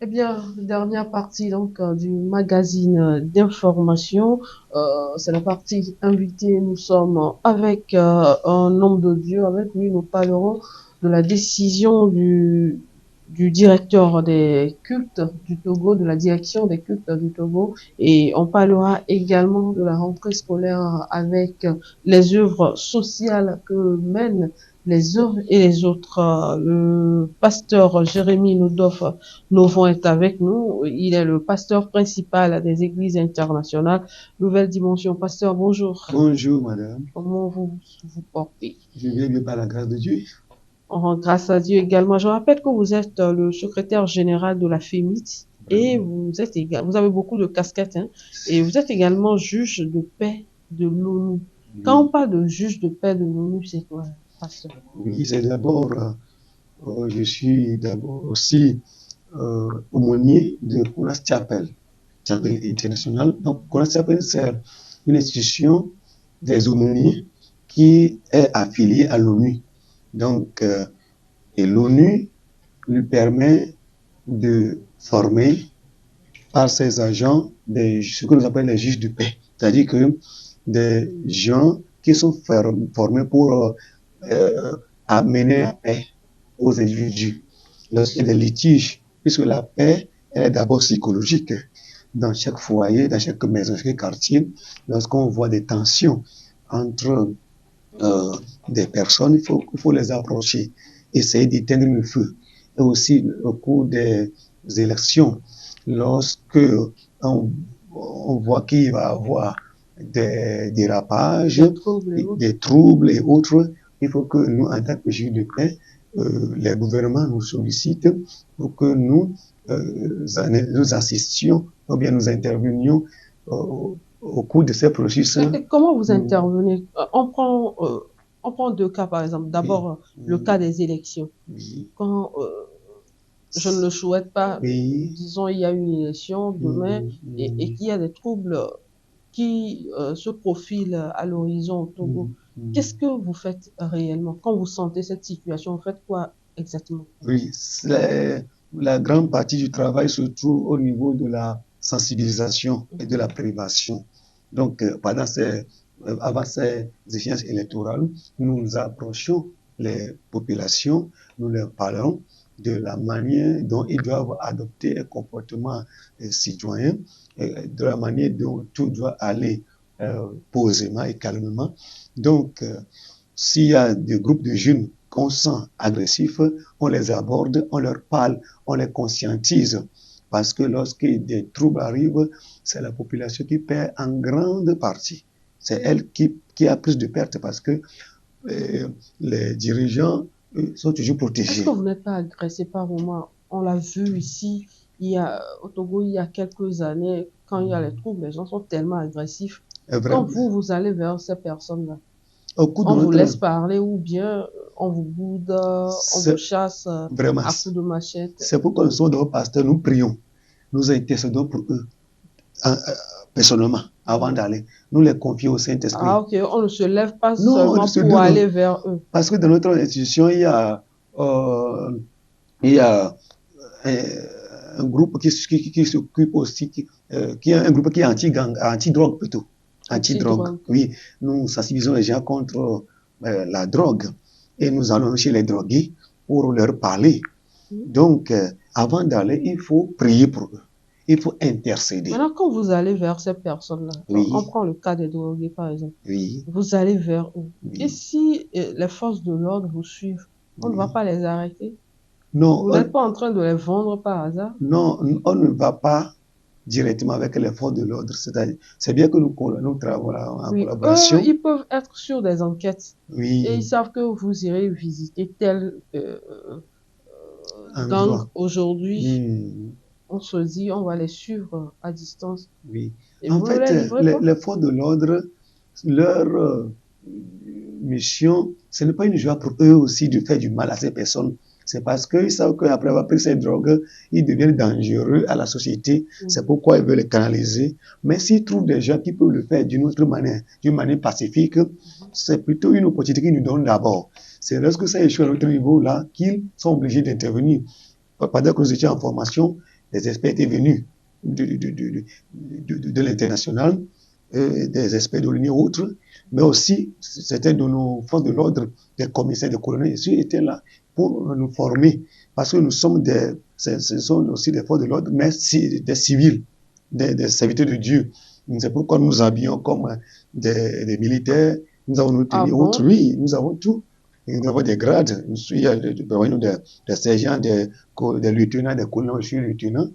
Eh bien, dernière partie donc du magazine d'information. C'est la partie invitée. Nous sommes avec un homme de Dieu. Avec lui, nous parlerons de la décision du directeur des cultes du Togo, de la direction des cultes du Togo. Et on parlera également de la rentrée scolaire avec les œuvres sociales que mènent les uns et les autres. Le pasteur Jérémy Nodoff Novon est avec nous. Il est le pasteur principal des églises internationales. Nouvelle Dimension. Pasteur, bonjour. Bonjour, madame. Comment vous portez? Je viens bien par la grâce de Dieu. On rend grâce à Dieu également. Je rappelle que vous êtes le secrétaire général de la FEMIT et Vraiment. vous avez beaucoup de casquettes, hein, et vous êtes également juge de paix de l'ONU. Quand on Oui, parle de juge de paix de l'ONU, c'est quoi, pasteur? oui, c'est d'abord, je suis d'abord aussi aumônier de Kouras Chapel, Chapel international. Donc, Kouras Chapel, c'est une institution des aumôniers qui est affiliée à l'ONU. Donc, et l'ONU lui permet de former par ses agents ce que nous appelons les juges de paix. C'est-à-dire que des gens qui sont formés pour amener la paix aux individus. Lorsqu'il y a des litiges, puisque la paix, elle est d'abord psychologique. Dans chaque foyer, dans chaque maison, dans chaque quartier, lorsqu'on voit des tensions entre euh, des personnes, il faut les approcher, essayer d'éteindre le feu. Et aussi, au cours des élections, lorsque on, on voit qu'il va y avoir des dérapages, Des troubles et autres. des troubles et autres, il faut que nous, en tant que juges de paix, les gouvernements nous sollicitent pour que nous assistions ou bien nous intervenions au cours de ces processus. Et comment vous Nous, intervenez? On prend deux cas, par exemple. oui, D'abord, le cas des élections. oui, Quand je ne le souhaite pas, oui, disons, il y a une élection demain et qu'il y a des troubles qui se profilent à l'horizon au Togo. Qu'est-ce que vous faites réellement? Quand vous sentez cette situation, vous faites quoi exactement? oui. La grande partie du travail se trouve au niveau de la sensibilisation et de la prévention. Donc, avant ces échéances électorales, nous nous approchons les populations, nous leur parlons de la manière dont ils doivent adopter un comportement citoyen, de la manière dont tout doit aller posément et calmement. Donc, s'il y a des groupes de jeunes qu'on sent agressifs, on les aborde, on leur parle, on les conscientise. Parce que lorsque des troubles arrivent, c'est la population qui perd en grande partie. C'est elle qui a plus de pertes parce que les dirigeants sont toujours Est-ce que protégés. vous n'êtes pas agressé par moment? On l'a vu ici, au Togo, il y a quelques années, quand il y a les troubles, les gens sont tellement agressifs. Quand Vraiment, vous allez vers ces personnes-là, au cours de on vous notre... laisse parler ou bien on vous boude, on vous C'est chasse vraiment... à coups de machette. C'est pourquoi nous sommes nos pasteurs, nous prions, nous intercédons pour eux, personnellement, avant d'aller. Nous les confions au Ah, Saint-Esprit. ok, on ne se lève pas Non, seulement pour aller vers eux. parce que dans notre institution, euh, il y a un groupe qui s'occupe aussi, qui est un groupe qui est anti-gang, anti-drogue plutôt. Anti-drogue, Anti-drogue. oui. Nous sensibilisons les gens contre la drogue et nous allons chez les drogués pour leur parler. Donc, avant d'aller, il faut prier pour eux. Il faut intercéder. Maintenant, quand vous allez vers ces personnes-là, on Oui, prend le cas des drogués par exemple, oui, vous allez vers eux. Et oui, si les forces de l'ordre vous suivent, on ne va oui. pas les arrêter? Non, Vous n'êtes pas en train de les vendre par hasard? non, on ne va pas directement avec les forces de l'ordre. C'est bien que nous travaillons en Oui, eux, collaboration. ils peuvent être sur des enquêtes et ils Oui, savent que vous irez visiter tel gang endroit. aujourd'hui. Hmm, On se dit, on va les suivre à distance oui. et En vous ne fait, les livrez pas. les forces de l'ordre, leur mission, ce n'est pas une joie pour eux aussi de faire du mal à ces personnes. C'est parce qu'ils savent qu'après avoir pris ces drogues, ils deviennent dangereux à la société. C'est pourquoi ils veulent les canaliser. Mais s'ils trouvent des gens qui peuvent le faire d'une autre manière, d'une manière pacifique, c'est plutôt une opportunité qu'ils nous donnent d'abord. C'est lorsque ça échoue à notre niveau là qu'ils sont obligés d'intervenir. Pendant que nous étions en formation, des experts étaient venus de l'international, des experts de l'Union et autres, mais aussi certains de nos forces de l'ordre, des commissaires, des colonels, ils étaient là pour nous former, parce que nous sommes ce sont aussi des forces de l'ordre, mais des civils, des serviteurs de Dieu. C'est pourquoi nous habillons comme des militaires, nous avons nos tenues autres, oui, nous avons tout. Et nous avons des grades, il y a des sergents, des lieutenants, des colonels, je suis lieutenant.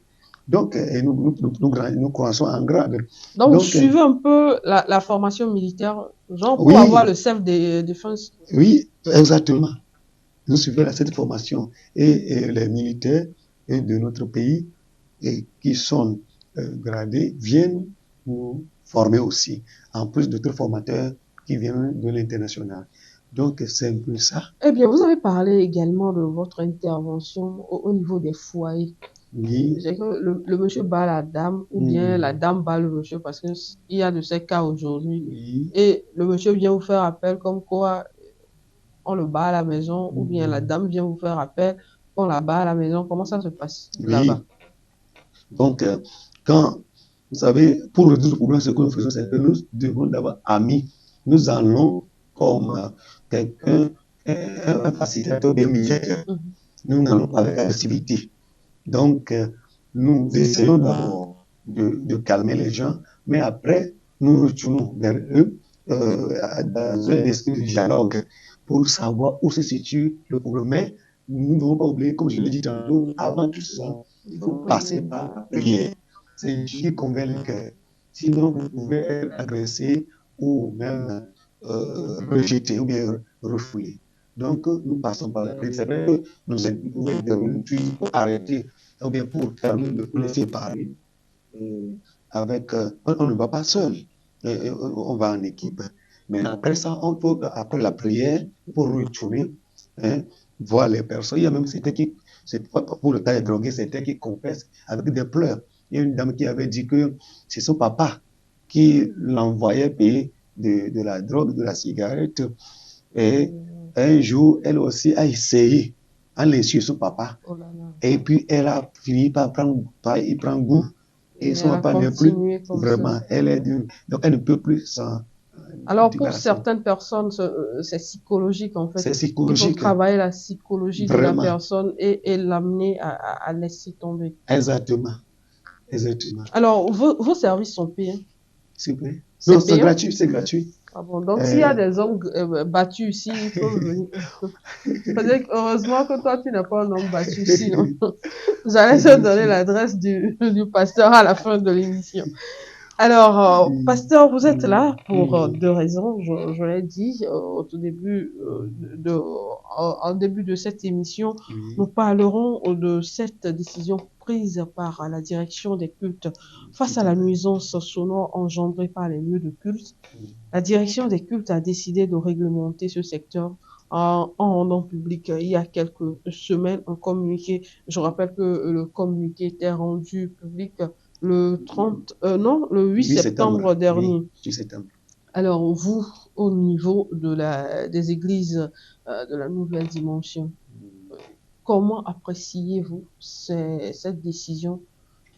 Donc, nous croissons en grade. Donc, vous suivez un peu la formation militaire, genre pour oui, avoir le chef de défense. Oui, exactement. Nous suivons cette formation. Et les militaires de notre pays qui sont gradés viennent nous former aussi, en plus d'autres formateurs qui viennent de l'international. Donc, c'est un peu ça. Eh bien, vous avez parlé également de votre intervention au niveau des foyers. Oui. C'est que le monsieur bat la dame ou bien la dame bat le monsieur parce qu'il y a de ces cas aujourd'hui. Oui. Et le monsieur vient vous faire appel comme quoi on le bat à la maison ou bien la dame vient vous faire appel, on la bat à la maison. Comment ça se passe là-bas? Donc, quand, vous savez, pour résoudre le problème, ce que nous faisons, c'est que nous devons d'abord amis. Nous allons comme quelqu'un, un facilitateur, un médiateur. Nous n'allons pas avec agressivité. Donc, nous essayons d'abord de calmer les gens, mais après, nous retournons vers eux dans un esprit de dialogue pour savoir où se situe le problème. Mais nous ne devons pas oublier, comme je l'ai dit tantôt, avant tout ça, il faut passer par la prière. C'est Dieu qui convainc le cœur. Sinon, vous pouvez être agressé ou même rejeté ou bien refoulé. Donc, nous passons par la prière. C'est vrai que nous pouvons intervenir pour arrêter ou bien pour laisser parler. Avec, on ne va pas seul, on va en équipe. Mais après ça, après la prière, pour retourner, voir les personnes. Il y a même certains qui, pour le cas des drogués, certains qui confessent avec des pleurs. Il y a une dame qui avait dit que c'est son papa qui l'envoyait payer de la drogue, de la cigarette. Et un jour, elle aussi a essayé en laissant son papa. Oh là là. Et puis, elle a fini par prendre goût. Et son papa n'est plus vraiment. Elle est donc, elle ne peut plus s'en. Alors, pour certaines personnes, c'est psychologique en fait. C'est psychologique. Il faut travailler la psychologie vraiment de la personne et l'amener à laisser tomber. Exactement. Exactement. Alors, vos services sont payés? S'il vous plaît. Non, c'est gratuit, c'est gratuit. Ah bon, donc s'il y a des hommes battus ici, il faut venir. Peut-être heureusement que toi, tu n'es pas un homme battu, sinon j'allais te donner l'adresse du pasteur à la fin de l'émission. Alors, pasteur, vous êtes là pour deux raisons. Je l'ai dit au tout début en début de cette émission, nous parlerons de cette décision prise par la direction des cultes face à la nuisance sonore engendrée par les lieux de culte. La direction des cultes a décidé de réglementer ce secteur en rendant public il y a quelques semaines un communiqué. Je rappelle que le communiqué était rendu public le 8 septembre dernier. Oui, 8 septembre. Alors, vous, au niveau des églises de la Nouvelle Dimension, comment appréciez-vous cette décision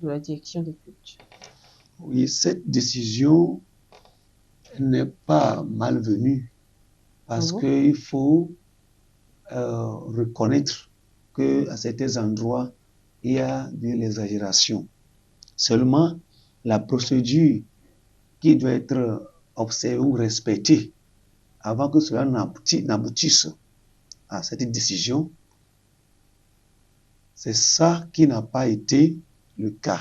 de la direction des cultes? Oui, cette décision n'est pas malvenue parce qu'il faut reconnaître qu'à certains endroits, il y a de l'exagération. Seulement, la procédure qui doit être observée ou respectée avant que cela n'aboutisse à cette décision, c'est ça qui n'a pas été le cas.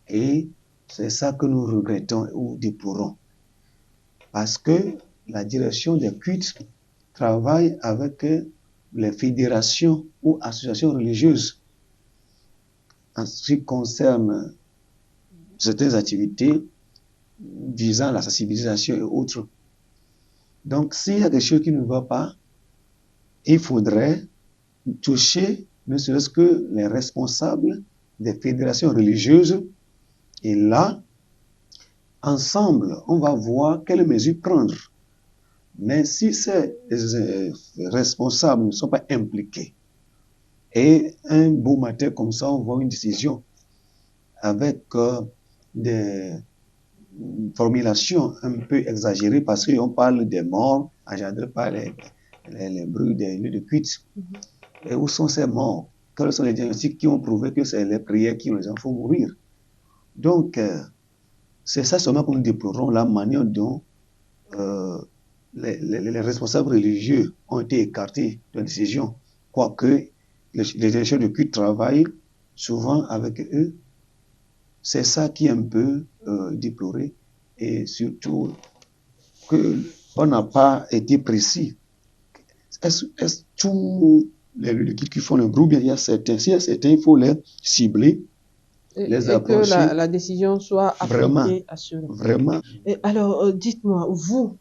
Et c'est ça que nous regrettons ou déplorons. Parce que la direction des cultes travaille avec les fédérations ou associations religieuses en ce qui concerne certaines activités visant la sensibilisation et autres. Donc, s'il y a des choses qui ne vont pas, il faudrait toucher ne serait-ce que les responsables des fédérations religieuses. Et là, ensemble, on va voir quelles mesures prendre. Mais si ces responsables ne sont pas impliqués, et un beau matin comme ça, on voit une décision avec des formulations un peu exagérées parce qu'on parle des morts engendrés par les bruits des lieux de culte. Et où sont ces morts? Quels sont les diagnostics qui ont prouvé que c'est les prières qui les font mourir? Donc, c'est ça seulement que nous déplorons, la manière dont les responsables religieux ont été écartés de la décision, quoique les directeurs de culte travaillent souvent avec eux. C'est ça qui est un peu déploré, et surtout qu'on n'a pas été précis. Est-ce tous les cultes qui font le groupe, il y a certains, s'il y a certains, il faut les cibler, les approcher. Et que la décision soit appliquée à ceux-là. Vraiment. Et alors, dites-moi, vous,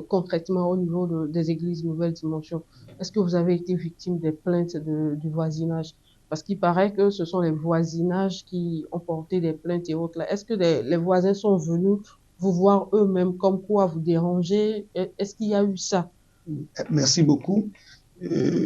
concrètement, au niveau des églises Nouvelle Dimension, est-ce que vous avez été victime des plaintes du voisinage? Parce qu'il paraît que ce sont les voisinages qui ont porté des plaintes et autres là. Est-ce que les voisins sont venus vous voir eux-mêmes comme quoi vous déranger? Est-ce qu'il y a eu ça? Merci beaucoup.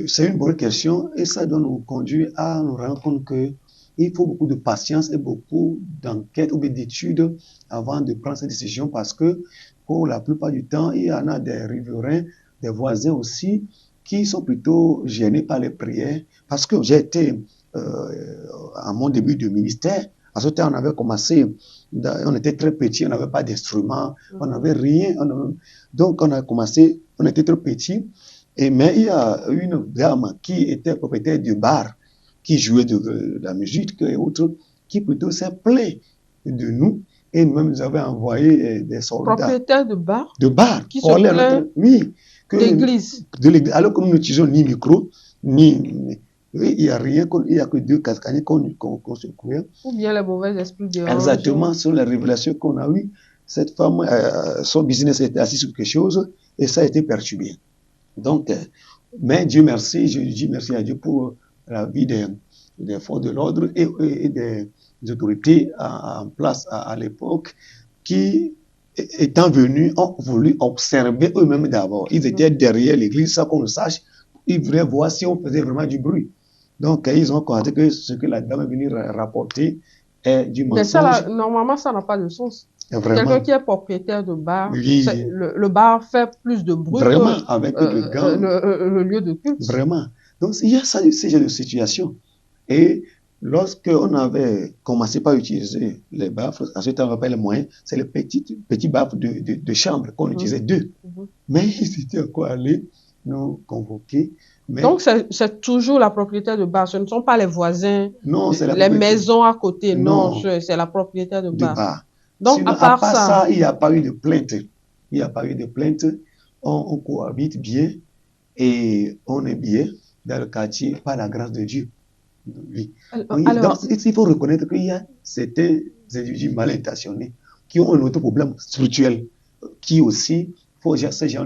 C'est une bonne question et ça doit nous conduire à nous rendre compte qu'il faut beaucoup de patience et beaucoup d'enquête ou d'études avant de prendre cette décision, parce que pour la plupart du temps, il y en a des riverains, des voisins aussi, qui sont plutôt gênés par les prières. Parce que j'ai été à mon début de ministère, à ce temps on avait commencé, on était très petits, on n'avait pas d'instruments, on n'avait rien. Donc on a commencé, on était trop petits. Mais il y a une dame qui était propriétaire du bar, qui jouait de la musique et autres, qui plutôt s'est plaint de nous, et nous-mêmes nous avons envoyé des soldats. Propriétaire de bar? De bar. Qui se plaint oui. d'église. Alors que nous n'utilisons ni micro, ni il n'y a rien, il n'y a que deux cascades qu'on se couvre. Ou bien les mauvais esprits dérangent. Exactement, sur les révélations qu'on a eues, cette femme, son business était assis sur quelque chose et ça a été perturbé. Donc, mais Dieu merci, je dis merci à Dieu pour la vie des forces de l'ordre et des autorités en place à l'époque qui, étant venus, ont voulu observer eux-mêmes d'abord. Ils étaient derrière l'église, sans qu'on le sache. Ils voulaient voir si on faisait vraiment du bruit. Donc, ils ont constaté que ce que la dame est venue rapporter est du mensonge. Mais ça, normalement, ça n'a pas de sens. Quelqu'un qui est propriétaire de bar, oui. Le bar fait plus de bruit vraiment, que avec le lieu de culte. Vraiment. Donc, il y a ce genre de situation. Et lorsqu'on avait commencé par utiliser les baffes, ensuite on rappelle les moyens, c'est les petits baffes de chambre qu'on utilisait deux. Mais ils étaient encore allés nous convoquer. Mais donc, c'est toujours la propriétaire de bar, ce ne sont pas les voisins, non, les maisons à côté, non, c'est la propriétaire de bar. Donc, sinon, à part ça, il n'y a pas eu de plainte. Il n'y a pas eu de plainte. On cohabite bien et on est bien dans le quartier par la grâce de Dieu. Oui. Alors, donc, il faut reconnaître qu'il y a certains individus mal intentionnés qui ont un autre problème spirituel, qui aussi font ce genre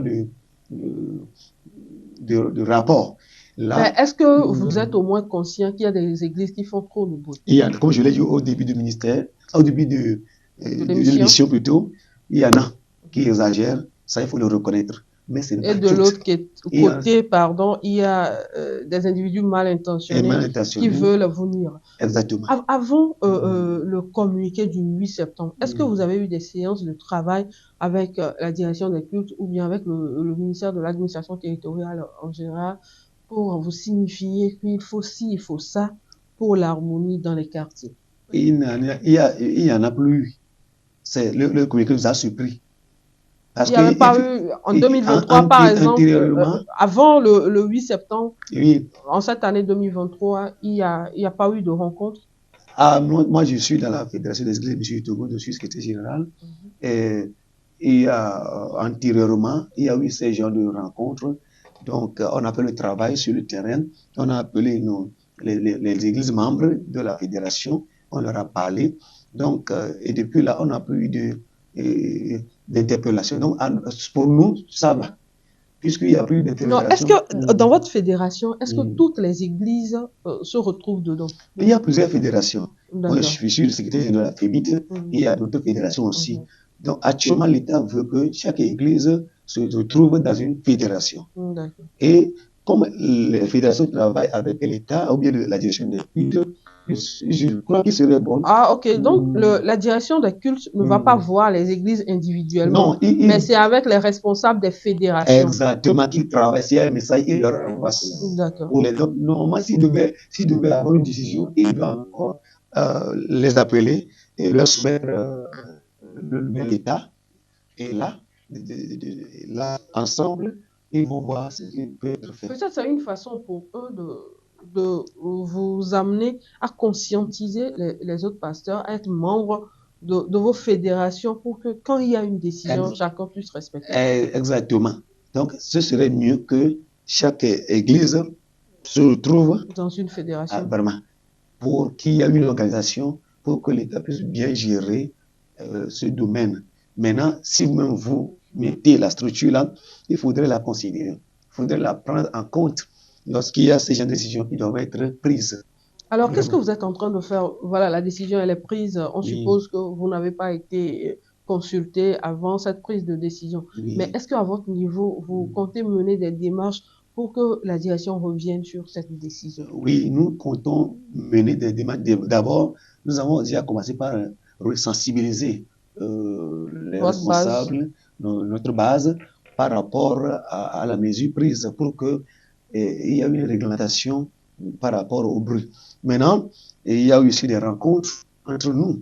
de rapport. Là, mais est-ce que vous êtes au moins conscient qu'il y a des églises qui font trop de bruit? Il y a, comme je l'ai dit au début du ministère, au début de l'émission plutôt, il y en a qui exagèrent, ça il faut le reconnaître. Mais c'est et de l'autre côté, pardon, il y a des individus mal intentionnés qui veulent vous nuire. Exactement. Avant le communiqué du 8 septembre, est-ce que vous avez eu des séances de travail avec la direction des cultes ou bien avec le ministère de l'administration territoriale en général pour vous signifier qu'il faut ci, il faut ça pour l'harmonie dans les quartiers? Il n'y en a plus. C'est le communiqué nous a surpris. Parce il n'y avait pas eu, en 2023, par exemple, avant le 8 septembre, oui. En cette année 2023, il n'y a pas eu de rencontre? Moi, je suis dans la Fédération des Églises M. Togo, je suis secrétaire général. Et antérieurement, il y a eu ces genres de rencontres. Donc, on a fait le travail sur le terrain. On a appelé les églises membres de la fédération. On leur a parlé. Donc, et depuis là, on n'a plus eu d'interpellation. Donc, pour nous, ça va. Puisqu'il n'y a plus d'interpellation. Non, est-ce que dans votre fédération, est-ce que toutes les églises se retrouvent dedans? Il y a plusieurs fédérations. Moi, je suis le secrétaire de la FEMIT. Il y a d'autres fédérations aussi. Donc, actuellement, l'État veut que chaque église se trouve dans une fédération. Et comme les fédérations travaillent avec l'État ou bien la direction des cultes, je crois qu'il serait bon. Ah, ok. Donc, la direction des cultes ne va pas voir les églises individuellement, Non, mais c'est avec les responsables des fédérations. exactement, qu'ils travaillent, s'il y a un message, ils leur envoient ça. D'accord. Pour les autres, normalement, s'ils devaient avoir une décision, ils doivent encore les appeler et leur soumettre le nouvel État. Et là, ensemble, ils vont voir ce qui peut être fait. Peut-être c'est une façon pour eux de vous amener à conscientiser les autres pasteurs, à être membres de vos fédérations pour que quand il y a une décision, chacun puisse respecter. Exactement. Donc, ce serait mieux que chaque église se retrouve dans une fédération. Vraiment, pour qu'il y ait une organisation, pour que l'État puisse bien gérer ce domaine. Maintenant, si vous-même vous mettez la structure là, il faudrait la considérer. Il faudrait la prendre en compte lorsqu'il y a ces genre de décisions qui doivent être prises. Alors, qu'est-ce que vous êtes en train de faire? Voilà, la décision, elle est prise. On suppose que vous n'avez pas été consulté avant cette prise de décision. Mais est-ce qu'à votre niveau, vous comptez mener des démarches pour que la direction revienne sur cette décision? Oui, nous comptons mener des démarches. D'abord, nous avons déjà commencé par sensibiliser les responsables, notre base, par rapport à la mesure prise pour que il y ait une réglementation par rapport au bruit. Maintenant, il y a aussi des rencontres entre nous,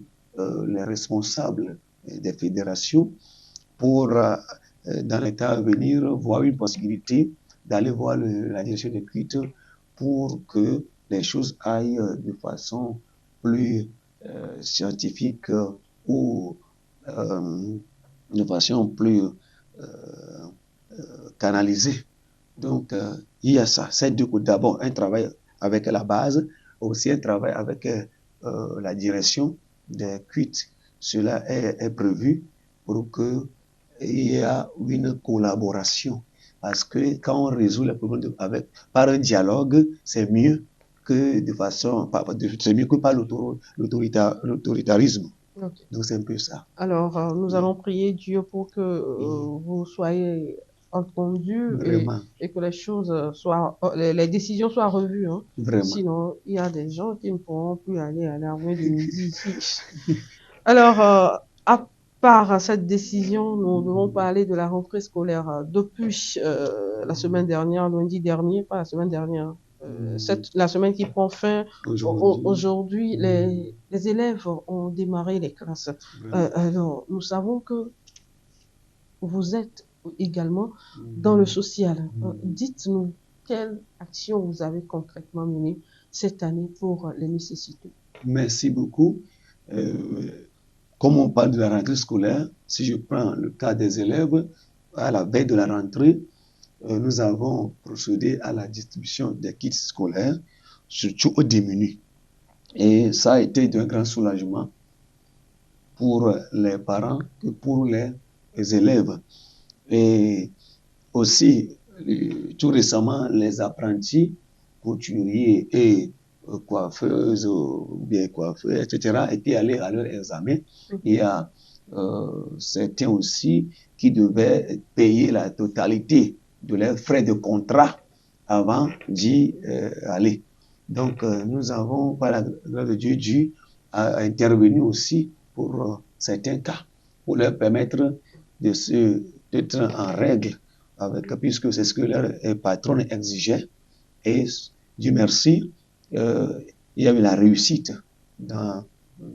les responsables des fédérations, pour, dans les temps à venir, voir une possibilité d'aller voir la direction des cultes pour que les choses aillent de façon plus scientifique ou de façon plus canalisée. Donc, il y a ça. C'est deux côtés. D'abord, un travail avec la base, aussi un travail avec la direction des cultes. Cela est prévu pour qu'il y ait une collaboration. Parce que quand on résout les problèmes par un dialogue, c'est mieux que de façon, c'est mieux que par l'autoritarisme. Okay. Donc c'est un peu ça. Alors, nous allons prier Dieu pour que vous soyez entendus et que les choses soient, les décisions soient revues. Hein. Sinon, il y a des gens qui ne pourront plus aller à l'armée de midi ici. Alors, à part cette décision, nous devons parler de la rentrée scolaire. Depuis la semaine dernière, lundi dernier, pas la semaine dernière, la semaine qui prend fin aujourd'hui, les élèves ont démarré les classes. Alors, nous savons que vous êtes également dans le social. Dites-nous quelle action vous avez concrètement menée cette année pour les nécessités. Merci beaucoup. Comme on parle de la rentrée scolaire, si je prends le cas des élèves, à la veille de la rentrée, nous avons procédé à la distribution des kits scolaires, surtout aux démunis. Et ça a été d'un grand soulagement pour les parents que pour les élèves. Et aussi, tout récemment, les apprentis, couturiers et coiffeuses, bien coiffeurs, etc., étaient allés à leur examen. Il y a certains aussi qui devaient payer la totalité de leurs frais de contrat avant d'y aller. Donc, nous avons, par la grâce de Dieu, dû intervenir aussi pour certains cas, pour leur permettre d'être en règle avec, puisque c'est ce que leur patron exigeait. Et Dieu merci, il y a eu la réussite dans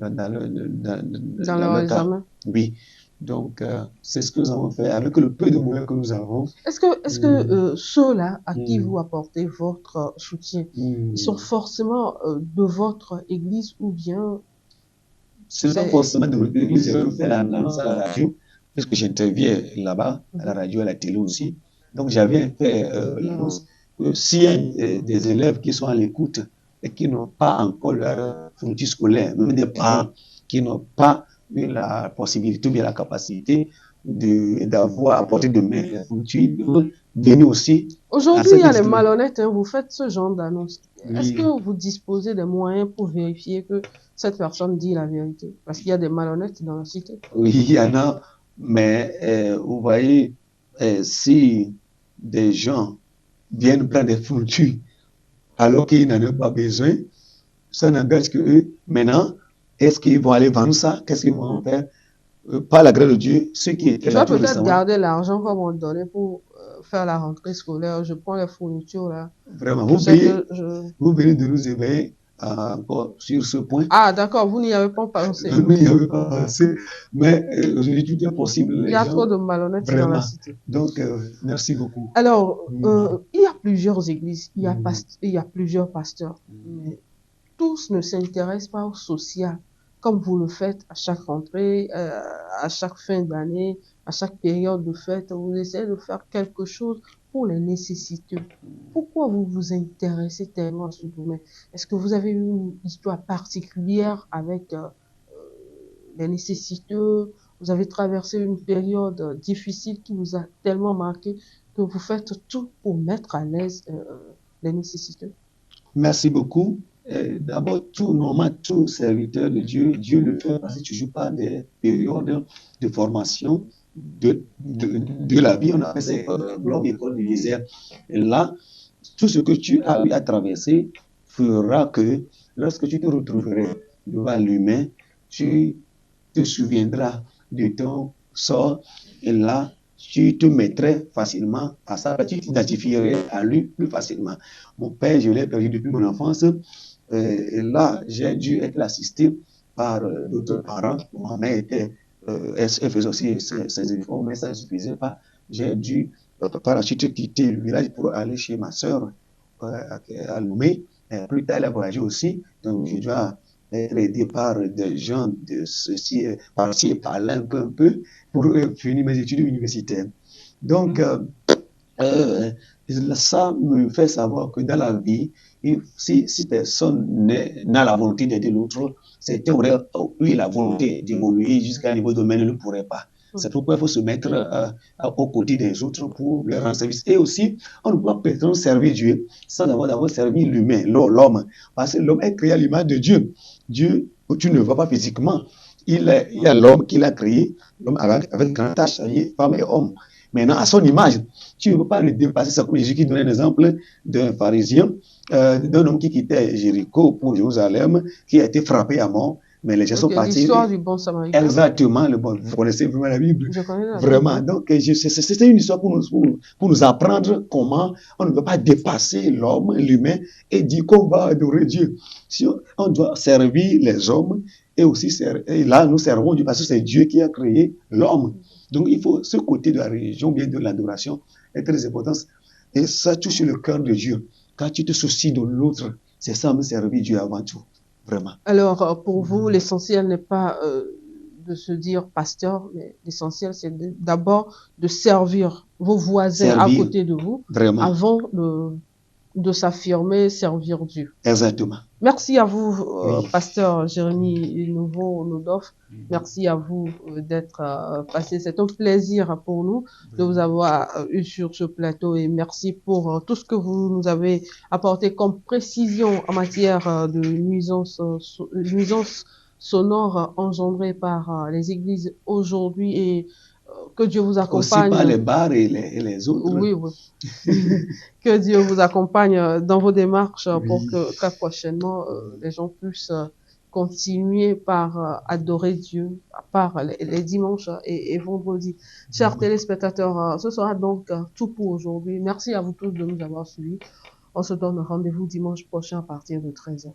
leur examen. Oui. Donc, c'est ce que nous avons fait avec le peu de moyens que nous avons. Est-ce que ceux-là à qui vous apportez votre soutien, ils sont forcément de votre église ou bien... C'est pas forcément de votre église, je fais l'annonce à la radio, puisque j'interviens là-bas, à la radio, à la télé aussi. Donc, j'avais fait l'annonce que s'il y a des élèves qui sont à l'écoute et qui n'ont pas encore leur fourniture scolaire, même des parents qui n'ont pas eu la possibilité ou bien la capacité d'avoir apporté de main la fourniture, venir aussi. Aujourd'hui, il y a les malhonnêtes, hein, vous faites ce genre d'annonce. Est-ce que vous disposez des moyens pour vérifier que cette personne dit la vérité? Parce qu'il y a des malhonnêtes dans la cité. Oui, il y en a, mais vous voyez, si des gens viennent prendre des fournitures alors qu'ils n'en ont pas besoin. Ça n'engage que eux. Maintenant, est-ce qu'ils vont aller vendre ça? Qu'est-ce qu'ils vont faire? Par la grâce de Dieu, ceux qui étaient Je là vais tout peut-être récemment, garder l'argent qu'on m'a donné pour faire la rentrée scolaire. Je prends les fournitures là. vraiment, Je sais que je... vous venez de nous éveiller encore sur ce point. Ah, d'accord, vous n'y avez pas pensé. Nous n'y avons pas pensé, mais aujourd'hui tout est possible, Il y les a gens, trop de malhonnêteté dans la vraiment. cité. Donc, merci beaucoup. Alors, Mm. il y a plusieurs églises, Mm. il y a plusieurs pasteurs, mais tous ne s'intéressent pas au social, comme vous le faites à chaque rentrée, à chaque fin d'année, à chaque période de fête. Vous essayez de faire quelque chose pour les nécessiteux. Pourquoi vous vous intéressez tellement à ce domaine? Est-ce que vous avez une histoire particulière avec les nécessiteux? Vous avez traversé une période difficile qui vous a tellement marqué que vous faites tout pour mettre à l'aise les nécessiteux? Merci beaucoup. D'abord, normalement, tout serviteur de Dieu, Dieu le fait passer toujours par des périodes de formation de la vie. On appelle ça l'homme école du désert. Et là, tout ce que tu as eu à traverser fera que lorsque tu te retrouveras devant l'humain, tu te souviendras de ton sort et là, tu te mettrais facilement à ça, tu t'identifierais à lui plus facilement. Mon père, je l'ai perdu depuis mon enfance et là, j'ai dû être assisté par d'autres parents. Ma mère était, elle faisait aussi ses efforts, mais ça ne suffisait pas. J'ai dû par la suite quitter le village pour aller chez ma soeur à Lomé. Plus tard, elle a voyagé aussi, donc je dois être aidé par des gens de ceci, par-ci et par-là un peu pour finir mes études universitaires. Donc, euh, ça me fait savoir que dans la vie, si personne n'a la volonté d'aider l'autre, c'était aurait eu la volonté d'évoluer jusqu'à un niveau domaine, ne le pourrait pas. C'est pourquoi il faut se mettre aux côtés des autres pour leur rendre service. Et aussi, on ne peut pas prétendre servir Dieu sans avoir d'abord servi l'humain, l'homme. Parce que l'homme est créé à l'image de Dieu. Dieu, tu ne le vois pas physiquement. Il y a l'homme qu'il a créé, l'homme avec grand H, femme et homme. Maintenant, à son image, tu ne peux pas le dépasser. C'est comme Jésus qui donnait un exemple d'un pharisien, d'un homme qui quittait Jéricho pour Jérusalem, qui a été frappé à mort. Mais les gens sont partis. L'histoire du bon samaritain. Exactement, vous connaissez vraiment la Bible. Je connais la Vraiment. Bible. Donc, c'était une histoire pour nous apprendre comment on ne peut pas dépasser l'homme, l'humain, et dire qu'on va adorer Dieu. Si on doit servir les hommes, et aussi, et là, nous servons Dieu parce que c'est Dieu qui a créé l'homme. Donc, il faut, ce côté de la religion, bien de l'adoration, est très important. Et ça touche le cœur de Dieu. Quand tu te soucies de l'autre, c'est ça, me servir Dieu avant tout. Vraiment. Alors, pour vous, l'essentiel n'est pas de se dire pasteur, mais l'essentiel, c'est d'abord de servir vos voisins à côté de vous, vraiment, avant de s'affirmer, servir Dieu. Exactement. Merci à vous, pasteur Jérémie Nouveau-Nodoff. Merci à vous d'être passé. C'est un plaisir pour nous de vous avoir eu sur ce plateau et merci pour tout ce que vous nous avez apporté comme précision en matière de nuisances sonores engendrées par les églises aujourd'hui et que Dieu vous accompagne. Aussi par les bars et les autres. Oui, oui. Que Dieu vous accompagne dans vos démarches pour que très prochainement les gens puissent continuer par adorer Dieu à part les dimanches et vendredis. Chers téléspectateurs, ce sera donc tout pour aujourd'hui. Merci à vous tous de nous avoir suivis. On se donne rendez-vous dimanche prochain à partir de 13h.